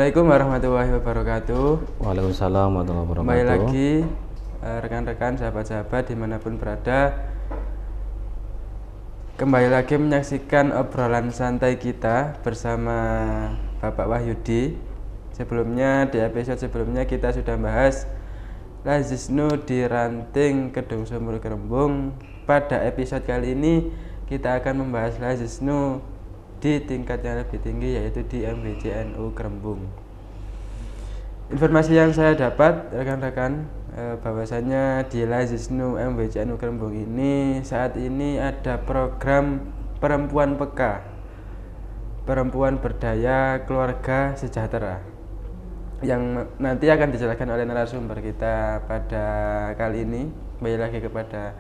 Assalamualaikum warahmatullahi wabarakatuh. Waalaikumsalam warahmatullahi wabarakatuh. Kembali lagi rekan-rekan, sahabat-sahabat dimanapun berada. Kembali lagi menyaksikan obrolan santai kita bersama Bapak Wahyudi. Sebelumnya, di episode sebelumnya kita sudah bahas Lazisnu di ranting Kedung Sumur Kerembung. Pada episode kali ini kita akan membahas Lazisnu di tingkat yang lebih tinggi, yaitu di MBCNU Kerembung. Informasi yang saya dapat rekan-rekan, bahwasanya di Lazisnu MBCNU Kerembung ini saat ini ada program perempuan peka, perempuan berdaya keluarga sejahtera, yang nanti akan dijelaskan oleh narasumber kita pada kali ini. Kembali lagi kepada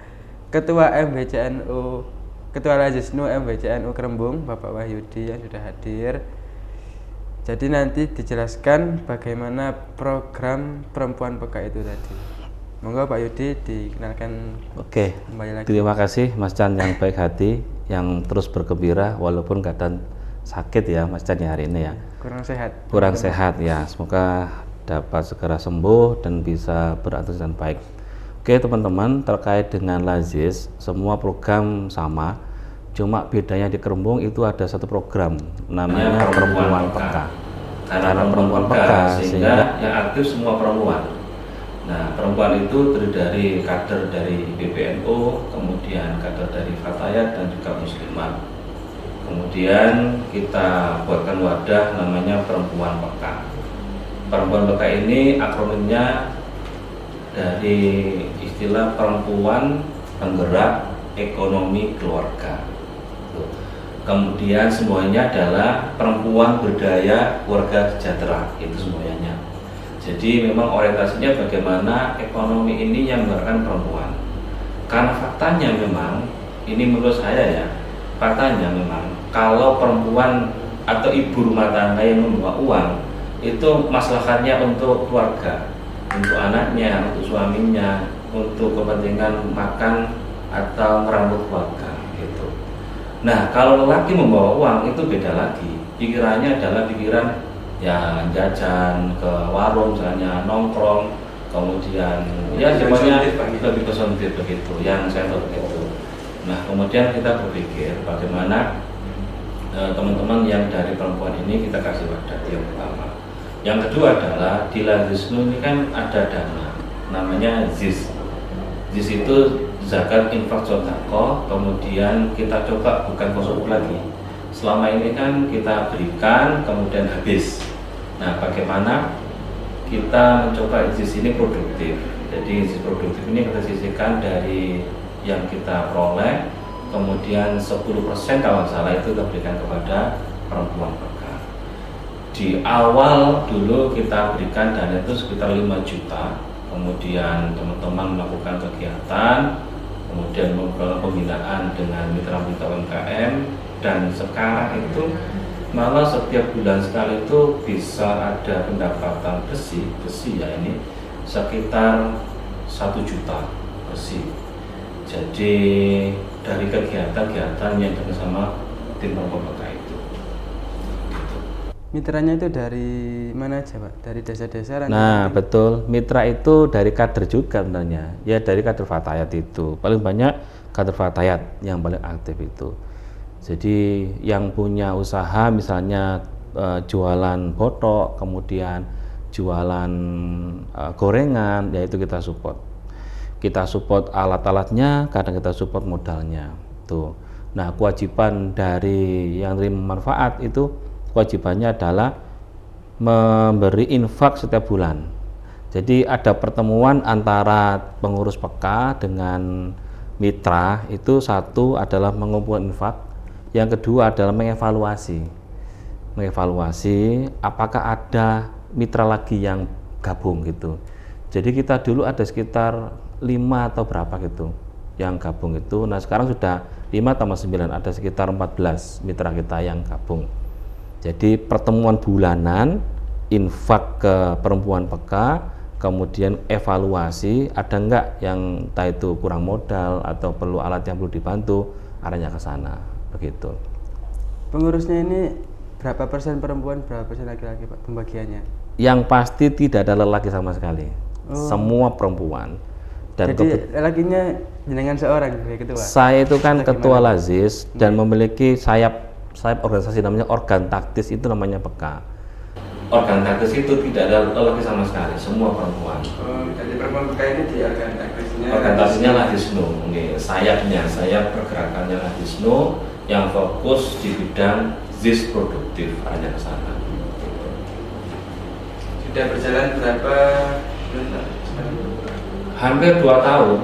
Ketua Lazisnu MBCNU Kerembung, Bapak Wahyudi, yang sudah hadir. Jadi nanti dijelaskan bagaimana program perempuan peka itu tadi. Monggo Pak Yudi dikenalkan. Oke, kembali lagi. Terima kasih Mas Chan yang baik hati, yang terus bergembira walaupun keadaan sakit ya Mas Chan ya hari ini ya. Kurang sehat ya. Semoga dapat segera sembuh dan bisa beraktivitas dengan baik. Oke teman-teman, terkait dengan Lazis, semua program sama, cuma bedanya di Kerembung itu ada satu program namanya perempuan peka. Karena perempuan peka sehingga yang aktif semua perempuan. Nah, perempuan itu terdiri dari kader dari PBNU, kemudian kader dari Fatayat dan juga Muslimat. Kemudian kita buatkan wadah namanya perempuan peka. Perempuan peka ini akronimnya dari istilah perempuan penggerak ekonomi keluarga. Kemudian semuanya adalah perempuan berdaya keluarga sejahtera, itu semuanya. Jadi memang orientasinya bagaimana ekonomi ini yang menggerakkan perempuan. Karena faktanya memang, ini menurut saya ya, faktanya memang kalau perempuan atau ibu rumah tangga yang membawa uang, itu masalahnya untuk keluarga, untuk anaknya, untuk suaminya, untuk kepentingan makan atau merambut keluarga gitu. Nah, kalau lelaki membawa uang itu beda lagi. Pikirannya adalah pikiran ya jajan ke warung, misalnya nongkrong, kemudian ya semuanya lebih konsumtif begitu, yang saya tahu begitu. Nah, kemudian kita berpikir bagaimana teman-teman yang dari perempuan ini kita kasih wadah yang pertama. Yang kedua adalah di Lazisnu ini kan ada dana namanya ZIS. ZIS itu zakat infak sodako, kemudian kita coba bukan konsumtif lagi. Selama ini kan kita berikan kemudian habis. Nah, bagaimana kita mencoba ZIS ini produktif. Jadi ZIS produktif ini kita sisihkan dari yang kita peroleh, kemudian 10% kalau salah itu kita berikan kepada perempuan. Di awal dulu kita berikan dana itu sekitar 5 juta, kemudian teman-teman melakukan kegiatan, kemudian melakukan pembinaan dengan mitra-mitra UMKM, dan sekarang itu malah setiap bulan sekali itu bisa ada pendapatan besi ya ini sekitar 1 juta besi. Jadi dari kegiatan-kegiatan yang bersama tim perempuan peka itu. Mitranya itu dari mana aja Pak? Dari desa-desa? Nah betul, mitra itu dari kader juga sebenarnya. Ya dari kader Fatayat itu. Paling banyak kader Fatayat yang paling aktif itu. Jadi yang punya usaha misalnya jualan botok, kemudian jualan gorengan, yaitu kita support. Kita support alat-alatnya, kadang kita support modalnya. Tuh. Nah kewajiban dari yang terima manfaat itu kewajibannya adalah memberi infak setiap bulan. Jadi ada pertemuan antara pengurus peka dengan mitra, itu satu adalah mengumpulkan infak, yang kedua adalah mengevaluasi apakah ada mitra lagi yang gabung gitu. Jadi kita dulu ada sekitar 5 atau berapa gitu yang gabung itu. Nah sekarang sudah 5 tambah 9, ada sekitar 14 mitra kita yang gabung. Jadi pertemuan bulanan, infak ke perempuan peka, kemudian evaluasi, ada enggak yang entah itu kurang modal atau perlu alat yang perlu dibantu, arahnya ke sana, begitu. Pengurusnya ini berapa persen perempuan, berapa persen laki-laki Pak pembagiannya? Yang pasti tidak ada lelaki sama sekali, semua perempuan. Dan jadi lelakinya jenengan seorang ketua? Saya itu kan ketua Lazis dan memiliki sayap organisasi namanya organ taktis, itu namanya PK. Organ taktis itu tidak ada lelaki sama sekali, semua perempuan. Jadi perempuan PK ini di organ taktisnya? Organ taktisnya Lazisnu, sayapnya, sayap pergerakannya Lazisnu yang fokus di bidang ZIS produktif, hanya ke sana. Sudah berjalan berapa bulan? Hampir 2 tahun.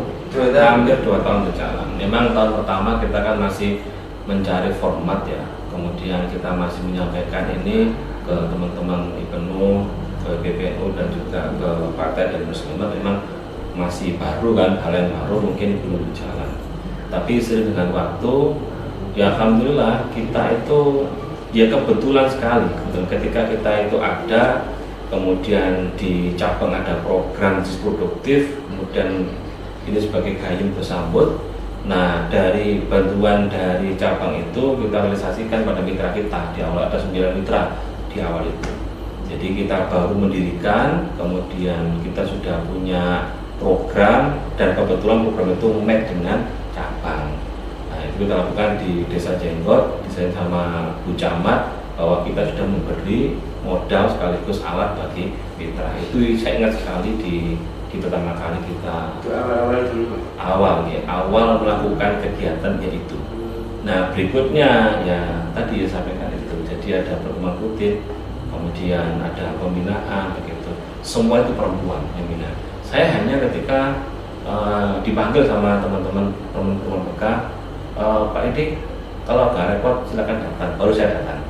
Hampir 2 tahun berjalan. Memang tahun pertama kita kan masih mencari format ya. Kemudian kita masih menyampaikan ini ke teman-teman IPNU, ke PBNU dan juga ke partai dan muslimat. Memang masih baru kan, hal yang baru mungkin belum berjalan. Tapi seiring dengan waktu, ya alhamdulillah kita itu ya kebetulan sekali. Ketika kita itu ada, kemudian di cabang ada program ZIS produktif, kemudian ini sebagai gayung bersambut. Nah, dari bantuan dari cabang itu kita realisasikan pada mitra kita. Di awal ada 9 mitra di awal itu. Jadi kita baru mendirikan, kemudian kita sudah punya program, dan kebetulan program itu match dengan cabang. Nah, itu kita lakukan di Desa Jenggot, desain sama Bu Camat, bahwa kita sudah memberi modal sekaligus alat bagi mitra. Itu saya ingat sekali di pertama kali kita itu awal-awal dulu. Awal melakukan kegiatan yaitu. Nah, berikutnya ya tadi ya sampaikan itu. Jadi ada pertemuan rutin, kemudian ada pembinaan begitu. Semua itu perempuan yang bina. Saya hanya ketika dipanggil sama teman-teman perempuan PK, Pak Edi, kalau agak repot silakan datang. Baru saya datang.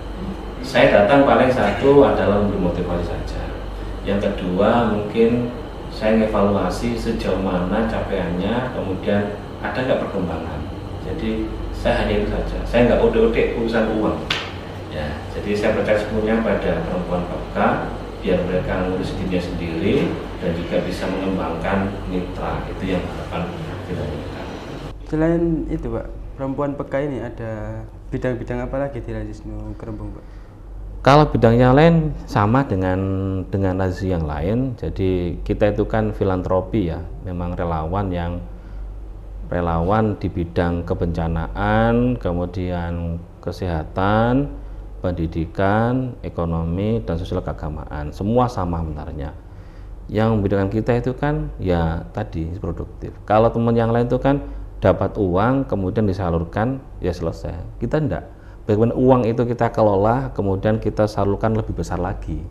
Saya datang paling satu adalah memberi motivasi saja. Yang kedua mungkin saya mengevaluasi sejauh mana capaiannya, kemudian ada nggak perkembangan. Jadi saya hanya itu saja. Saya nggak udik-udik urusan uang. Ya, jadi saya percaya sepenuhnya pada perempuan PK biar mereka ngurus dirinya sendiri dan juga bisa mengembangkan mitra. Itu yang harapan kita inginkan. Selain itu Pak, perempuan PK ini ada bidang-bidang apa lagi di Lazisnu Kerembung Pak? Kalau bidang yang lain sama dengan Lazis yang lain. Jadi kita itu kan filantropi ya, memang relawan di bidang kebencanaan, kemudian kesehatan, pendidikan, ekonomi, dan sosial keagamaan. Semua sama sebenarnya. Yang membedakan kita itu kan ya tadi produktif. Kalau teman yang lain itu kan dapat uang kemudian disalurkan ya selesai. Kita enggak. Bagaimana uang itu kita kelola, kemudian kita salurkan lebih besar lagi.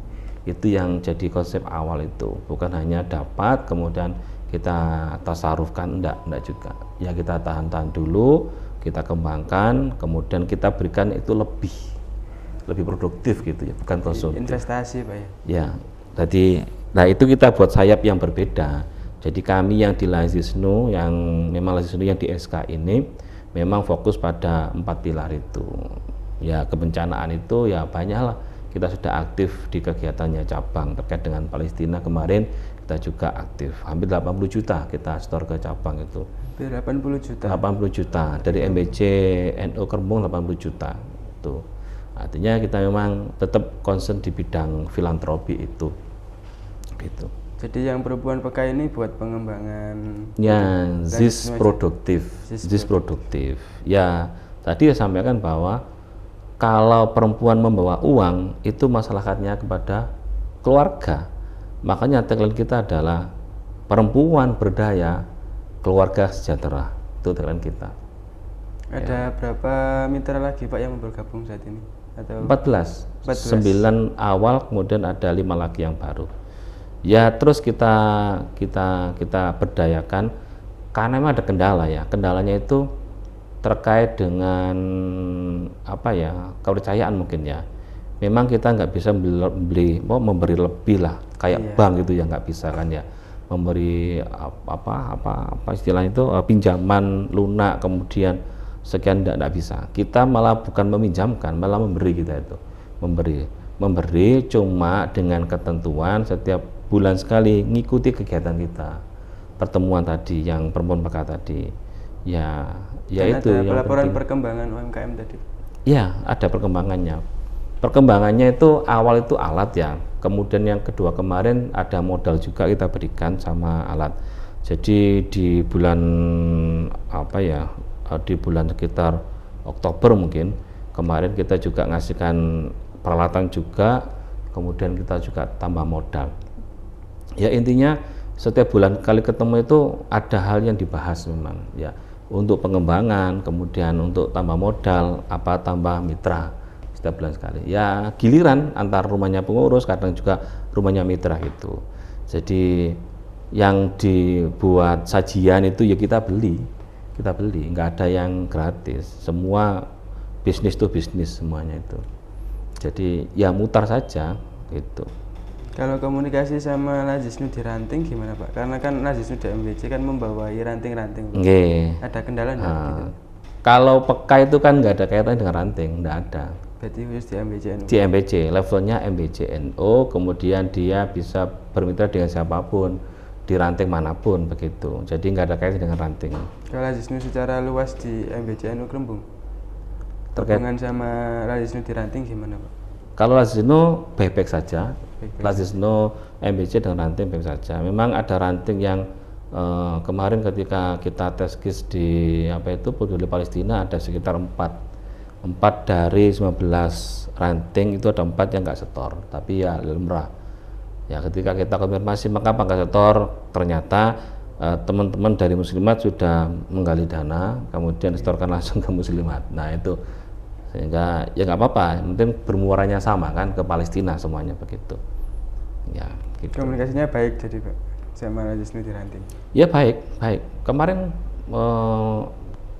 Itu yang jadi konsep awal itu. Bukan hanya dapat, kemudian kita tasarufkan, enggak juga. Ya kita tahan-tahan dulu, kita kembangkan, kemudian kita berikan itu lebih produktif gitu ya, bukan konsumtif. Investasi Pak ya? Ya, jadi, nah itu kita buat sayap yang berbeda. Jadi kami yang di Lazisnu, yang memang Lazisnu yang di SK ini, memang fokus pada 4 pilar itu. Ya kebencanaan itu ya banyak lah. Kita sudah aktif di kegiatannya cabang terkait dengan Palestina kemarin, kita juga aktif. Hampir 80 juta kita setor ke cabang itu. Hampir 80 juta? 80 juta. Dari MBC NU Kerembung 80 juta. Itu. Artinya kita memang tetap concern di bidang filantropi itu. Gitu. Jadi yang perempuan PK ini buat pengembangan ya ZIS produktif. ZIS produktif. Ya, tadi saya sampaikan bahwa kalau perempuan membawa uang itu masalahnya kepada keluarga. Makanya tagline kita adalah perempuan berdaya, keluarga sejahtera. Itu tagline kita. Ada berapa mitra lagi Pak yang bergabung saat ini? Atau 14. 9 awal, kemudian ada 5 lagi yang baru. Ya terus kita berdayakan karena memang ada kendala ya. Kendalanya itu terkait dengan apa ya, kepercayaan mungkin ya. Memang kita nggak bisa memberi lebih lah kayak bank gitu ya, nggak bisa kan ya, memberi apa istilahnya itu pinjaman lunak kemudian sekian, nggak bisa. Kita malah bukan meminjamkan, malah memberi. Kita itu memberi cuma dengan ketentuan setiap bulan sekali ngikuti kegiatan kita, pertemuan tadi yang perempuan PK tadi ya dan itu ada yang laporan penting. Perkembangan UMKM tadi ya ada perkembangannya perkembangannya itu awal itu alat ya, kemudian yang kedua kemarin ada modal juga kita berikan sama alat. Jadi di bulan di bulan sekitar Oktober mungkin kemarin kita juga ngasihkan peralatan juga, kemudian kita juga tambah modal. Ya intinya setiap bulan kali ketemu itu ada hal yang dibahas memang ya, untuk pengembangan, kemudian untuk tambah modal, tambah mitra setiap bulan sekali. Ya giliran antar rumahnya pengurus, kadang juga rumahnya mitra gitu. Jadi yang dibuat sajian itu ya kita beli, nggak ada yang gratis. Semua bisnis tuh bisnis semuanya itu. Jadi ya mutar saja gitu. Kalau komunikasi sama Lazisnu di ranting gimana Pak? Karena kan Lazisnu di MBC kan membawai ranting-ranting. Ada kendala nggak? Gitu? Kalau peka itu kan nggak ada kaitannya dengan ranting, nggak ada. Berarti khusus di MBCNO? Di MBC, levelnya MBCNO, kemudian dia bisa bermitra dengan siapapun, di ranting manapun begitu. Jadi nggak ada kaitan dengan ranting. Kalau Lazisnu secara luas di MBCNO Krembung, hubungan sama Lazisnu di ranting gimana Pak? Kalau Lazisnu baik-baik saja, Lazisnu MBC dengan ranting baik saja. Memang ada ranting yang kemarin ketika kita tes kis di Peduli Palestina ada sekitar 4 dari 19 ranting itu ada 4 yang nggak setor, tapi ya lumrah. Ya ketika kita konfirmasi mengapa nggak setor, ternyata teman-teman dari Muslimat sudah menggali dana, kemudian setorkan langsung ke Muslimat. Nah itu sehingga ya nggak apa-apa, mungkin bermuaranya sama kan ke Palestina semuanya begitu. Ya, gitu. Komunikasinya baik jadi Pak sama Lazisnu di ranting. Ya baik. Kemarin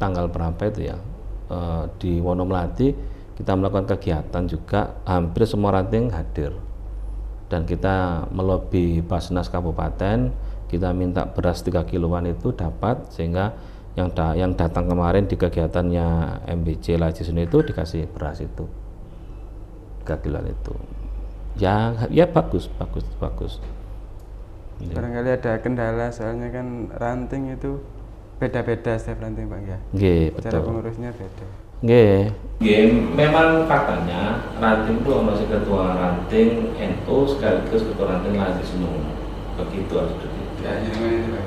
tanggal berapa itu ya di Wonomelati kita melakukan kegiatan juga, hampir semua ranting hadir dan kita melobi Basnas Kabupaten, kita minta beras 3 kiloan itu dapat, sehingga yang datang kemarin di kegiatannya MBC Lazisnu itu dikasih beras itu 3 kiloan itu. Ya bagus. Barangkali ada kendala soalnya kan ranting itu beda-beda setiap ranting Pak ya. Cara pengurusnya beda. Memang faktanya ranting itu masih ketua ranting NU sekaligus ketua ranting Lazisnu. Begitu harus begitu. Ya, itu Pak.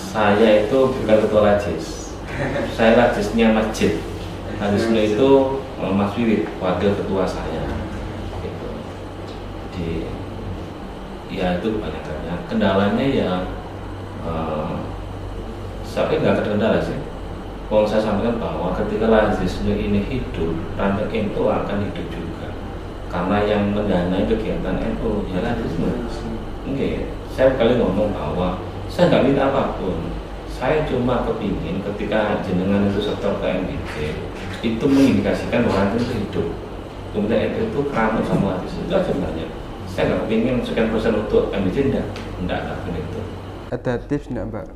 Saya itu bukan ketua Lazis. Saya Lazisnya masjid. Lazisnu itu Mas Wiwit, wakil ketua saya. Gitu. Jadi ya itu kebanyakannya. Kendalanya ya saya nggak ada kendala sih. Kalau saya sampaikan bahwa ketika Lazisnu ini hidup, ranting NU akan hidup juga. Karena yang mendanai kegiatan NU ya Lazisnu. Saya kali ngomong bahwa saya nggak minta apapun. Saya cuma kepingin ketika jenengan itu setor ke MBC itu mengindikasikan bahwa ranting itu hidup. Kemudian itu keramat sama Lazisnu. Itu aja sebenarnya. Saya nggak kepingin sekian persen untuk MBC, enggak itu. Ada tips enggak Mbak?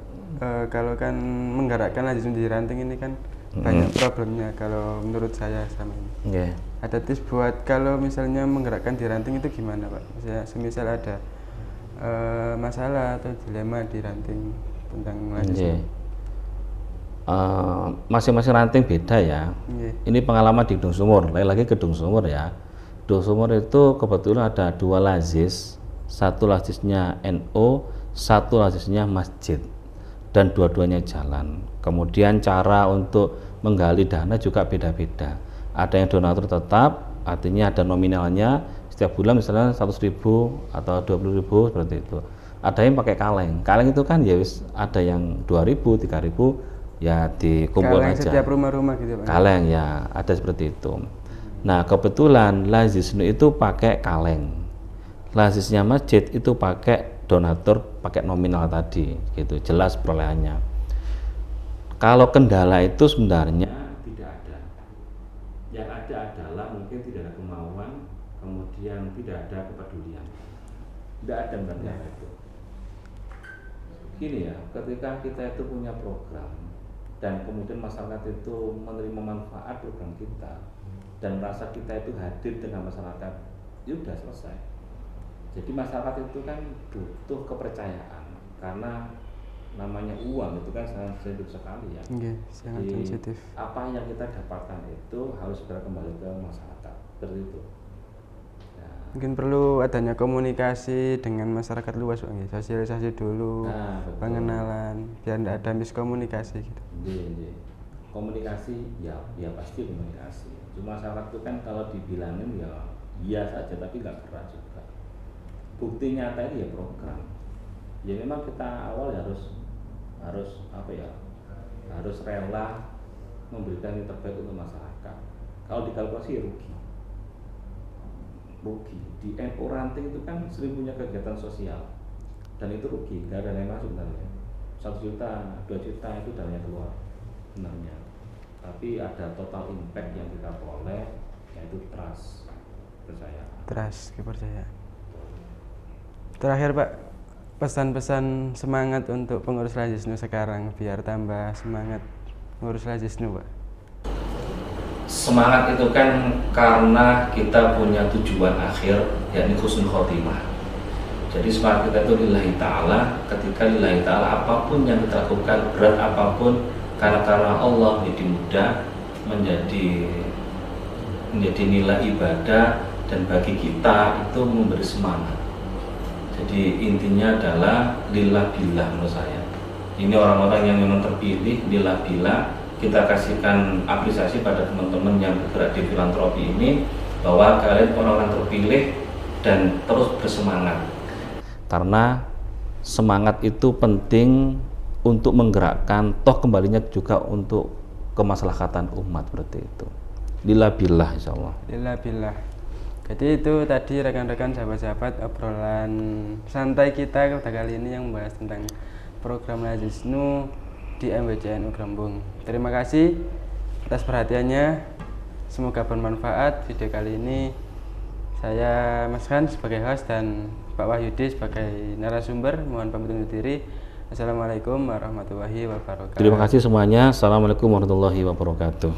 Kalau kan menggerakkan Lazisnu di ranting ini kan banyak problemnya kalau menurut saya sama ini. Ada tips buat kalau misalnya menggerakkan di ranting itu gimana Pak? Misalnya semisal ada masalah atau dilema di ranting tentang Lazisnu. Masing-masing ranting beda ya. Ini pengalaman di Gedung Sumur, lagi Gedung Sumur ya. Gedung Sumur itu kebetulan ada 2 lazis, satu lazisnya NU, satu lazisnya masjid, dan dua-duanya jalan. Kemudian cara untuk menggali dana juga beda-beda. Ada yang donatur tetap, artinya ada nominalnya setiap bulan misalnya 100.000 atau 20.000 seperti itu. Ada yang pakai kaleng. Kaleng itu kan ya ada yang 2.000, 3.000 ya dikumpul kaleng aja. Setiap rumah-rumah gitu Pak. Kaleng ya, ada seperti itu. Nah, kebetulan Lazisnu itu pakai kaleng. Lazisnya masjid itu pakai donatur, pakai nominal tadi gitu. Jelas perolehannya. Kalau kendala itu sebenarnya tidak ada. Yang ada adalah mungkin tidak ada kemauan, kemudian tidak ada kepedulian. Tidak ada sebenarnya itu. Gini ya, ketika kita itu punya program dan kemudian masyarakat itu menerima manfaat program kita dan merasa kita itu hadir dengan masyarakat, ya sudah selesai. Jadi masyarakat itu kan butuh kepercayaan karena namanya uang itu kan sangat sensitif sekali ya. Sangat sensitif. Apa yang kita dapatkan itu harus segera kembali ke masyarakat. seperti itu. Ya. Mungkin perlu adanya komunikasi dengan masyarakat luas, Bang. Sosialisasi dulu, pengenalan, biar tidak ada miskomunikasi gitu. Komunikasi ya pasti komunikasi. Cuma masyarakat itu kan kalau dibilangin ya iya saja tapi nggak gerak juga. Bukti nyata itu ya program. Ya memang kita awal harus apa ya? Harus rela memberikan yang terbaik untuk masyarakat. Kalau dikalkulasi rugi. Di NU ranting itu kan sering punya kegiatan sosial dan itu rugi, nggak ada yang masuk sebenarnya. 1 juta, 2 juta itu dananya keluar sebenarnya. Tapi ada total impact yang kita peroleh, yaitu trust, kepercayaan. Terakhir Pak, pesan-pesan semangat untuk pengurus Lajisnu sekarang biar tambah semangat ngurus Lajisnu, Pak. Semangat itu kan karena kita punya tujuan akhir, yakni husnul khotimah. Jadi semangat kita itu lillahi ta'ala. Ketika lillahi ta'ala, apapun yang kita lakukan, berat apapun, karena Allah menjadi mudah, menjadi nilai ibadah, dan bagi kita itu memberi semangat. Jadi intinya adalah lillah billah menurut saya. Ini orang-orang yang memang terpilih lillah billah. Kita kasihkan apresiasi pada teman-teman yang bergerak di filantropi ini, bahwa kalian orang-orang terpilih dan terus bersemangat. Karena semangat itu penting untuk menggerakkan, toh kembalinya juga untuk kemaslahatan umat, seperti itu. Lillah billah insyaallah. Lillah billah. Jadi itu tadi rekan-rekan sahabat-sahabat obrolan santai kita pada kali ini yang membahas tentang program Lajisnu di MWCNU Grembung. Terima kasih atas perhatiannya. Semoga bermanfaat video kali ini. Saya Mas Khan sebagai host dan Pak Wahyudi sebagai narasumber. Mohon pamit undur diri. Assalamualaikum warahmatullahi wabarakatuh. Terima kasih semuanya. Assalamualaikum warahmatullahi wabarakatuh.